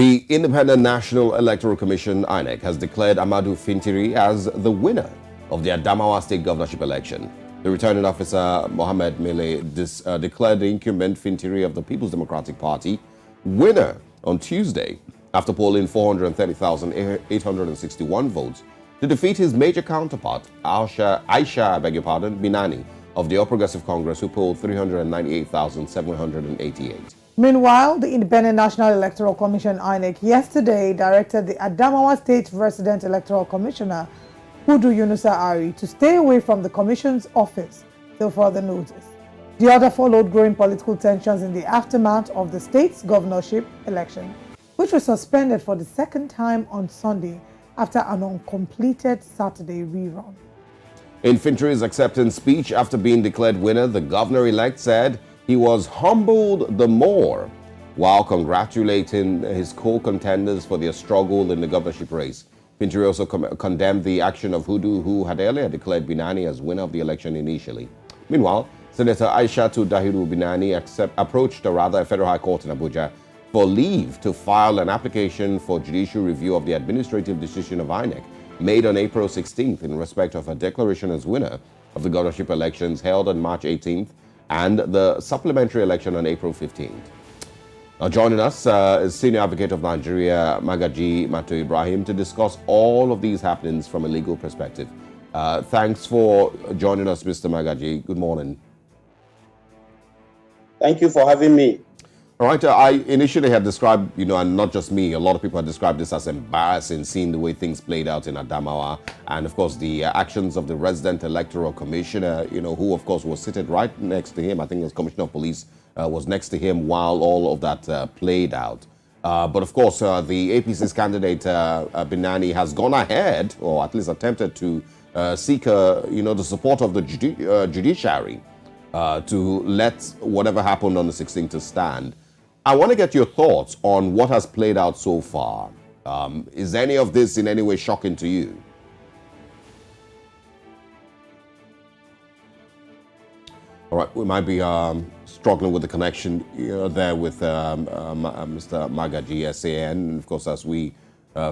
The Independent National Electoral Commission, INEC, has declared Ahmadu Fintiri as the winner of the Adamawa State governorship election. The returning officer, Muhammed Melee, declared the incumbent Fintiri of the People's Democratic Party winner on Tuesday after polling 430,861 votes to defeat his major counterpart, Aisha Binani, of the All Progressive Congress, who polled 398,788. Meanwhile, the Independent National Electoral Commission, INEC, yesterday directed the Adamawa State Resident Electoral Commissioner, Hudu Yunusa Ari, to stay away from the Commission's office till further notice. The order followed growing political tensions in the aftermath of the state's governorship election, which was suspended for the second time on Sunday after an uncompleted Saturday rerun. In Fintiri's acceptance speech after being declared winner, the governor-elect said he was humbled the more while congratulating his co-contenders for their struggle in the governorship race. Fintiri also condemned the action of Hudu, who had earlier declared Binani as winner of the election initially. Meanwhile, Senator Aisha Binani approached a Federal High Court in Abuja for leave to file an application for judicial review of the administrative decision of INEC made on April 16th in respect of her declaration as winner of the governorship elections held on March 18th and the supplementary election on April 15th. Now joining us is Senior Advocate of Nigeria, Magaji, Mato Ibrahim, to discuss all of these happenings from a legal perspective. Thanks for joining us, Mr. Magaji. Good morning. Thank you for having me. All right, I initially had described, and not just me, a lot of people had described this as embarrassing, seeing the way things played out in Adamawa, and of course the actions of the resident electoral commissioner, who of course was seated right next to him. I think it was Commissioner of Police was next to him while all of that played out. But of course, the APC's candidate, Binani, has gone ahead, or at least attempted to seek, the support of the judiciary to let whatever happened on the 16th to stand. I want to get your thoughts on what has played out so far. Is any of this in any way shocking to you? All right, we might be struggling with the connection there with Mr. Magaji, SAN. Of course, as we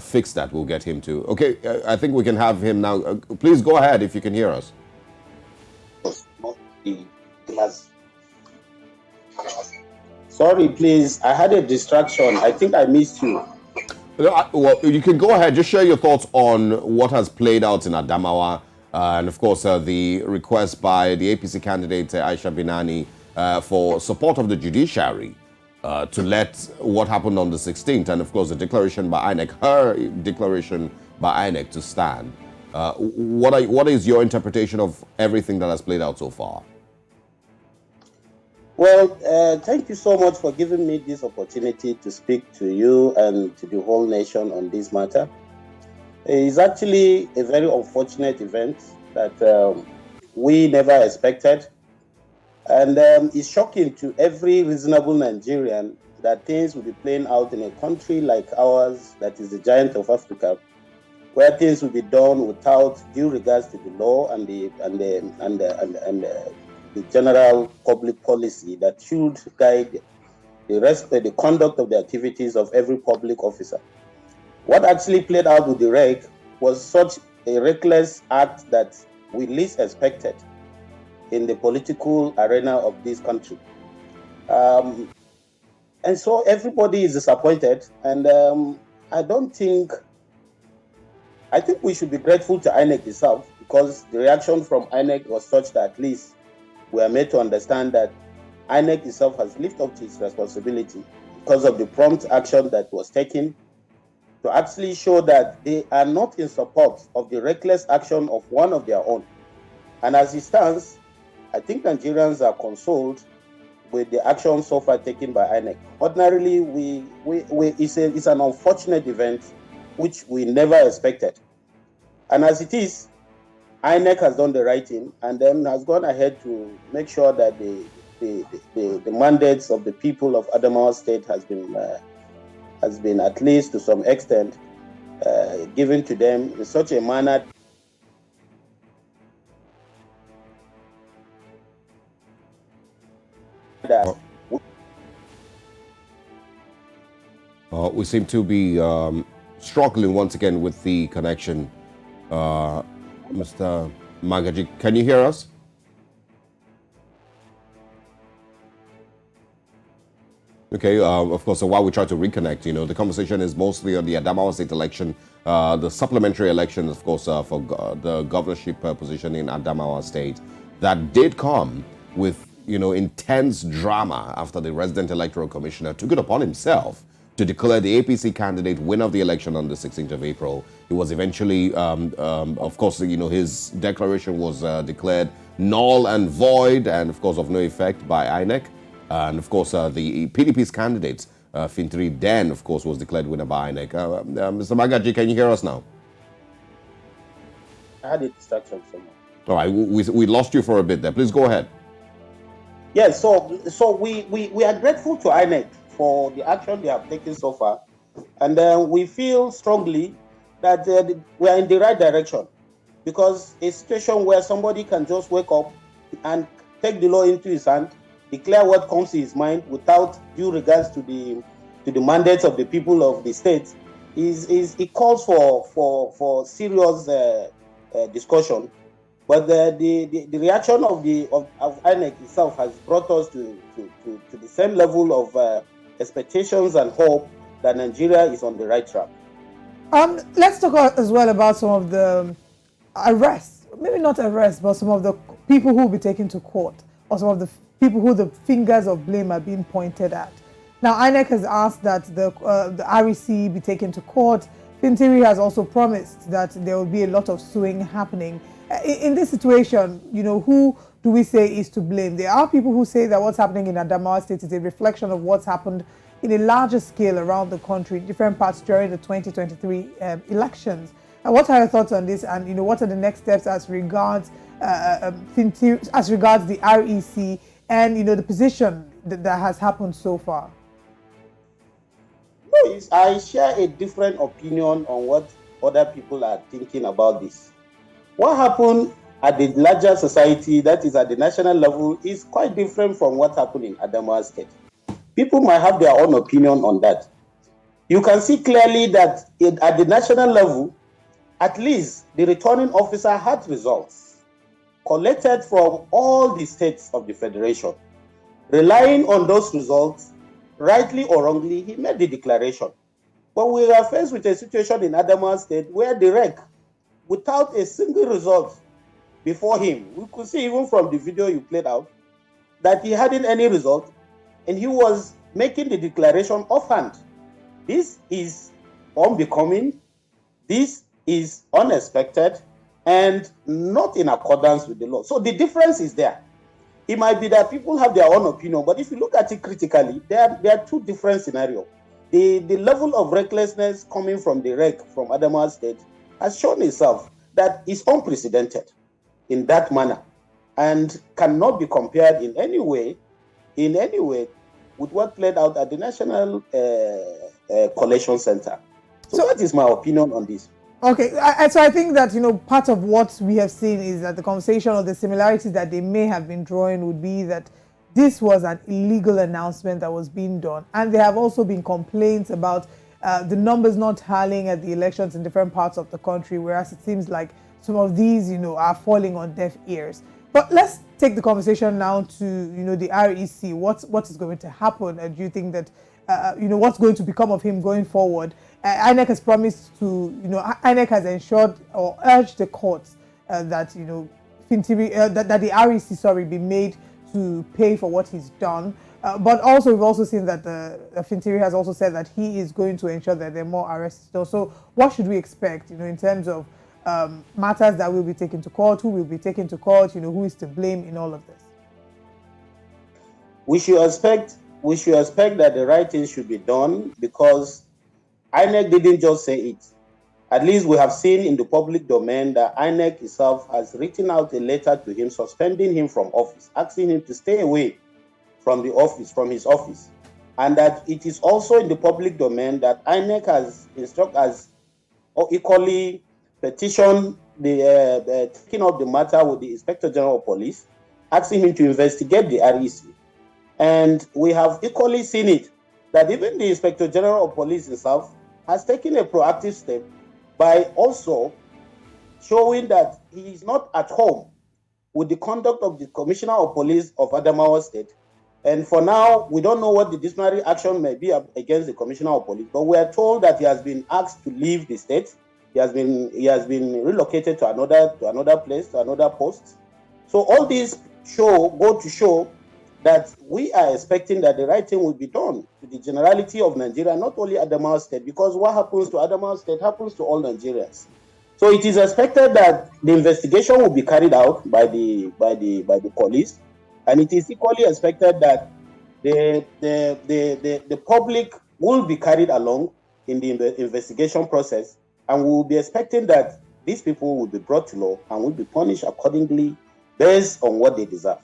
fix that, we'll get him to. Okay, I think we can have him now. Please go ahead if you can hear us. Sorry, please. I had a distraction. I think I missed you. Well, you can go ahead. Just share your thoughts on what has played out in Adamawa. And of course, the request by the APC candidate, Aisha Binani, for support of the judiciary to let what happened on the 16th, and of course, the declaration by INEC, her declaration by INEC to stand. What is your interpretation of everything that has played out so far? Well, thank you so much for giving me this opportunity to speak to you and to the whole nation on this matter. It's actually a very unfortunate event that we never expected. And it's shocking to every reasonable Nigerian that things will be playing out in a country like ours, that is the giant of Africa, where things will be done without due regards to the law and the general public policy that should guide the conduct of the activities of every public officer. What actually played out with the reg was such a reckless act that we least expected in the political arena of this country. And so everybody is disappointed, and I think we should be grateful to INEC itself, because the reaction from INEC was such that at least we are made to understand that INEC itself has lived up to its responsibility because of the prompt action that was taken to actually show that they are not in support of the reckless action of one of their own. And as it stands, I think Nigerians are consoled with the action so far taken by INEC. Ordinarily, it's an unfortunate event which we never expected. And as it is, INEC has done the right thing and then has gone ahead to make sure that the mandates of the people of Adamawa State has been at least to some extent given to them in such a manner that We seem to be struggling once again with the connection. Mr. Magaji, can you hear us? Okay, of course, so while we try to reconnect, the conversation is mostly on the Adamawa State election, the supplementary election, of course, for the governorship position in Adamawa State. That did come with, intense drama after the resident electoral commissioner took it upon himself to declare the APC candidate winner of the election on the 16th of April. It was eventually, of course, his declaration was declared null and void and, of course, of no effect by INEC. And, of course, the PDP's candidate, Fintiri, then, of course, was declared winner by INEC. Mr. Magaji, can you hear us now? I had a distraction somewhere. All right, we lost you for a bit there. Please go ahead. Yes, so we are grateful to INEC for the action they have taken so far. And we feel strongly that we are in the right direction, because a situation where somebody can just wake up and take the law into his hand, declare what comes to his mind without due regards to the mandates of the people of the state, it calls for serious discussion. But the reaction of INEC itself has brought us to the same level of expectations and hope that Nigeria is on the right track. Let's talk as well about some of the arrests, maybe not arrests, but some of the people who will be taken to court, or some of the people who the fingers of blame are being pointed at. Now, INEC has asked that the REC be taken to court. Fintiri has also promised that there will be a lot of suing happening. In this situation, who do we say is to blame? There are people who say that what's happening in Adamawa State is a reflection of what's happened in a larger scale around the country, different parts during the 2023 elections. And what are your thoughts on this? And what are the next steps as regards Fintiri, as regards the REC and the position that has happened so far? No, I share a different opinion on what other people are thinking about this. What happened at the larger society, that is at the national level, is quite different from what happened in Adamawa State. People might have their own opinion on that. You can see clearly that at the national level, at least the returning officer had results collected from all the states of the federation. Relying on those results, rightly or wrongly, he made the declaration. But we are faced with a situation in Adamawa State where the REC, without a single result before him, we could see even from the video you played out, that he hadn't any result, and he was making the declaration offhand. This is unbecoming, this is unexpected, and not in accordance with the law. So the difference is there. It might be that people have their own opinion, but if you look at it critically, there are two different scenarios. The level of recklessness coming from the REC from Adamawa State has shown itself that it's unprecedented in that manner and cannot be compared in any way with what played out at the National Collation Center. So that is my opinion on this. Okay, so I think that, part of what we have seen is that the conversation or the similarities that they may have been drawing would be that this was an illegal announcement that was being done. And there have also been complaints about the numbers not tallying at the elections in different parts of the country, whereas it seems like some of these, are falling on deaf ears. But let's take the conversation now to, the REC. What is going to happen? And do you think that, what's going to become of him going forward? INEC has promised to, INEC has ensured or urged the courts that, Fintiri, that the REC, be made to pay for what he's done. But also, we've also seen that Fintiri has also said that he is going to ensure that there are more arrests. So what should we expect, in terms of matters that will be taken to court, who will be taken to court, who is to blame in all of this? We should expect that the right thing should be done, because INEC didn't just say it. At least we have seen in the public domain that INEC itself has written out a letter to him, suspending him from office, asking him to stay away from his office. And that it is also in the public domain that INEC has equally petitioned taking up the matter with the Inspector General of Police, asking him to investigate the REC. And we have equally seen it that even the Inspector General of Police himself has taken a proactive step by also showing that he is not at home with the conduct of the Commissioner of Police of Adamawa State. And for now, we don't know what the disciplinary action may be against the Commissioner of Police, but we are told that he has been asked to leave the state. He has been relocated to another place, to another post. So all these go to show that we are expecting that the right thing will be done to the generality of Nigeria, not only Adamawa State, because what happens to Adamawa State happens to all Nigerians. So it is expected that the investigation will be carried out by the police, and it is equally expected that the public will be carried along in the investigation process, and we will be expecting that these people will be brought to law and will be punished accordingly based on what they deserve.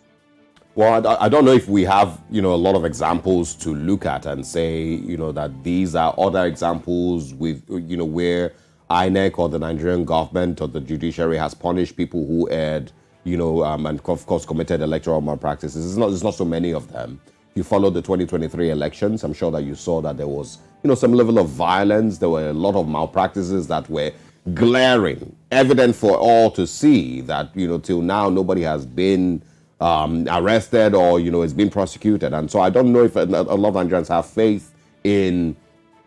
Well, I don't know if we have, a lot of examples to look at and say, that these are other examples with, where INEC or the Nigerian government or the judiciary has punished people who erred, and of course committed electoral malpractices. There's not so many of them. You followed the 2023 elections. I'm sure that you saw that there was, some level of violence. There were a lot of malpractices that were glaring, evident for all to see that, till now nobody has been arrested or, is being prosecuted. And so I don't know if a lot of Nigerians have faith in,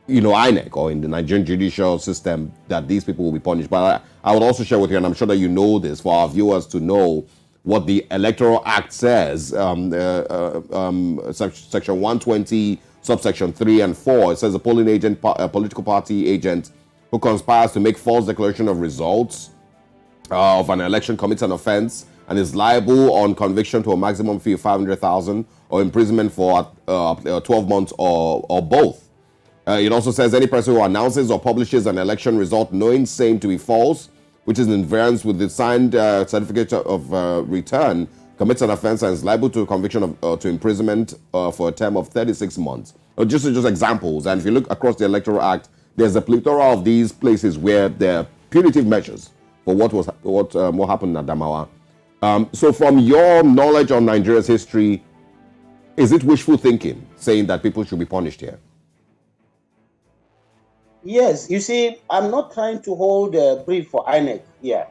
INEC or in the Nigerian judicial system that these people will be punished. But I would also share with you, and I'm sure that you know this, for our viewers to know what the Electoral Act says, Section 120, subsection 3 and 4. It says a polling agent, a political party agent who conspires to make false declaration of results of an election commits an offense and is liable on conviction to a maximum fee of 500,000 or imprisonment for 12 months or both. It also says any person who announces or publishes an election result knowing same to be false, which is in variance with the signed certificate of return, commits an offense and is liable to a conviction to imprisonment for a term of 36 months. Just examples. And if you look across the Electoral Act, there's a plethora of these places where there are punitive measures for what happened in Adamawa. So from your knowledge on Nigeria's history, is it wishful thinking saying that people should be punished here? Yes, you see, I'm not trying to hold a brief for INEC here,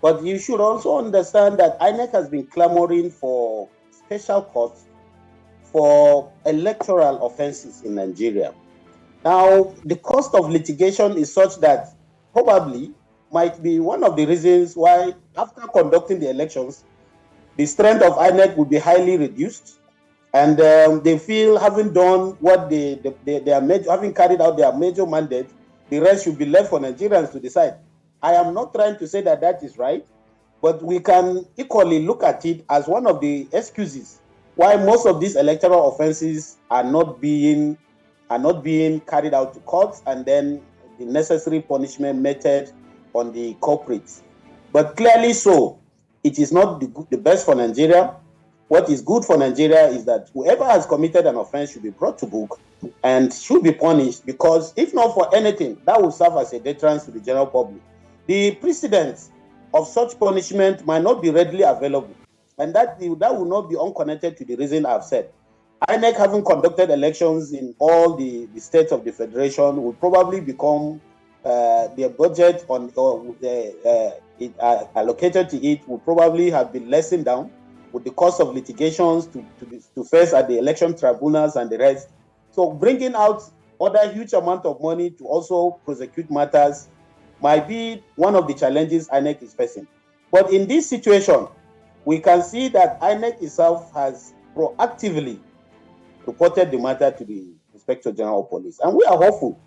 but you should also understand that INEC has been clamoring for special courts for electoral offenses in Nigeria. Now, the cost of litigation is such that probably might be one of the reasons why, after conducting the elections, the strength of INEC would be highly reduced. And they feel, having done what having carried out their major mandate, the rest should be left for Nigerians to decide. I am not trying to say that that is right, but we can equally look at it as one of the excuses why most of these electoral offenses are not being carried out to courts, and then the necessary punishment meted on the culprits. But clearly so, it is not the best for Nigeria. What is good for Nigeria is that whoever has committed an offense should be brought to book and should be punished, because if not for anything, that will serve as a deterrent to the general public. The precedent of such punishment might not be readily available, and that will not be unconnected to the reason I've said. INEC, having conducted elections in all the states of the federation, will probably become their budget allocated to it will probably have been lessened down, with the cost of litigations to face at the election tribunals and the rest. So bringing out other huge amount of money to also prosecute matters might be one of the challenges INEC is facing. But in this situation, we can see that INEC itself has proactively reported the matter to the Inspector General of Police. And we are hopeful.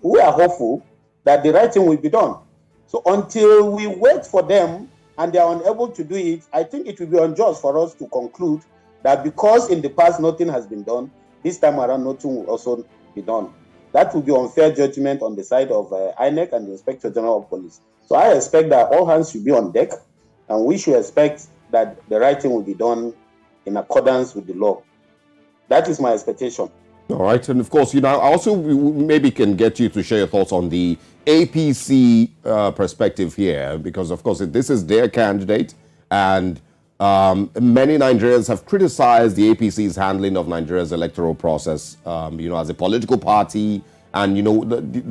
We are hopeful that the right thing will be done. So until we wait for them and they are unable to do it, I think it will be unjust for us to conclude that because in the past nothing has been done, this time around nothing will also be done. That will be unfair judgment on the side of INEC and the Inspector General of Police. So I expect that all hands should be on deck, and we should expect that the right thing will be done in accordance with the law. That is my expectation. All right. And of course, I also maybe can get you to share your thoughts on the APC perspective here, because of course this is their candidate, and Many Nigerians have criticized the APC's handling of Nigeria's electoral process, as a political party, and,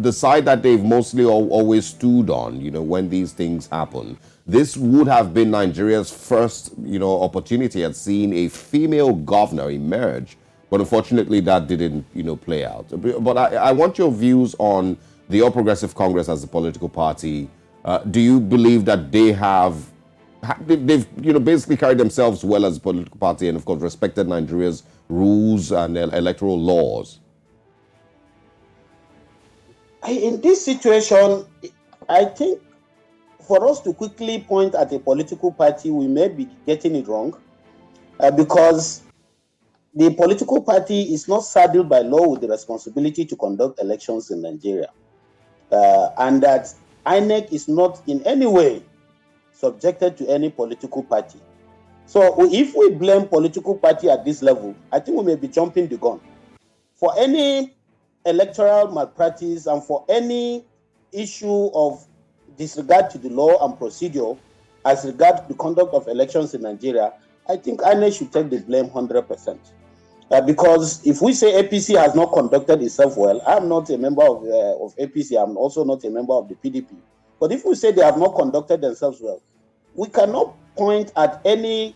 the side that they've mostly always stood on, when these things happen. This would have been Nigeria's first, opportunity at seeing a female governor emerge. But unfortunately, that didn't, play out. But I want your views on the All Progressive Congress as a political party. Do you believe that they've basically carried themselves well as a political party and, of course, respected Nigeria's rules and electoral laws? In this situation, I think for us to quickly point at a political party, we may be getting it wrong because the political party is not saddled by law with the responsibility to conduct elections in Nigeria, and that INEC is not in any way subjected to any political party. So if we blame political party at this level, I think we may be jumping the gun. For any electoral malpractice and for any issue of disregard to the law and procedure as regards the conduct of elections in Nigeria, I think INEC should take the blame 100%. Because if we say APC has not conducted itself well, I'm not a member of APC, I'm also not a member of the PDP. But if we say they have not conducted themselves well, we cannot point at any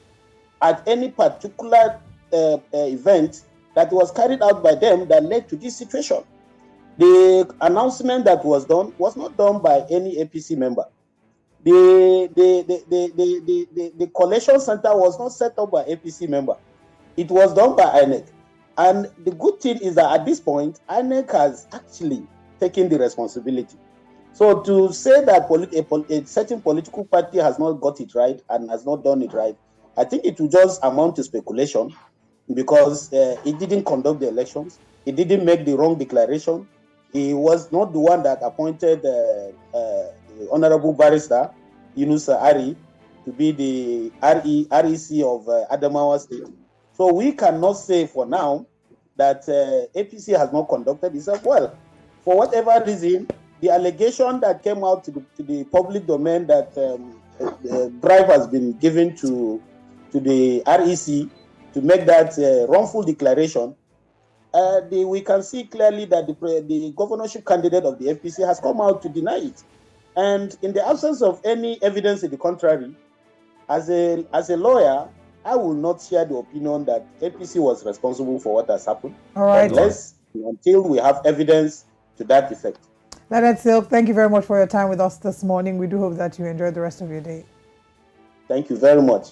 particular event that was carried out by them that led to this situation. The announcement that was done was not done by any APC member. The collation center was not set up by APC member. It was done by INEC. And the good thing is that at this point, INEC has actually taken the responsibility. So to say that a certain political party has not got it right and has not done it right, I think it will just amount to speculation because it didn't conduct the elections. It didn't make the wrong declaration. He was not the one that appointed the Honorable Barrister Yunusa Ari to be the REC of Adamawa State. So we cannot say for now that APC has not conducted itself well. For whatever reason, the allegation that came out to the public domain that bribe has been given to the REC to make that wrongful declaration, we can see clearly that the governorship candidate of the APC has come out to deny it. And in the absence of any evidence to the contrary, as a lawyer, I will not share the opinion that APC was responsible for what has happened. All right. Until we have evidence to that effect. Leonard Silk, thank you very much for your time with us this morning. We do hope that you enjoy the rest of your day. Thank you very much.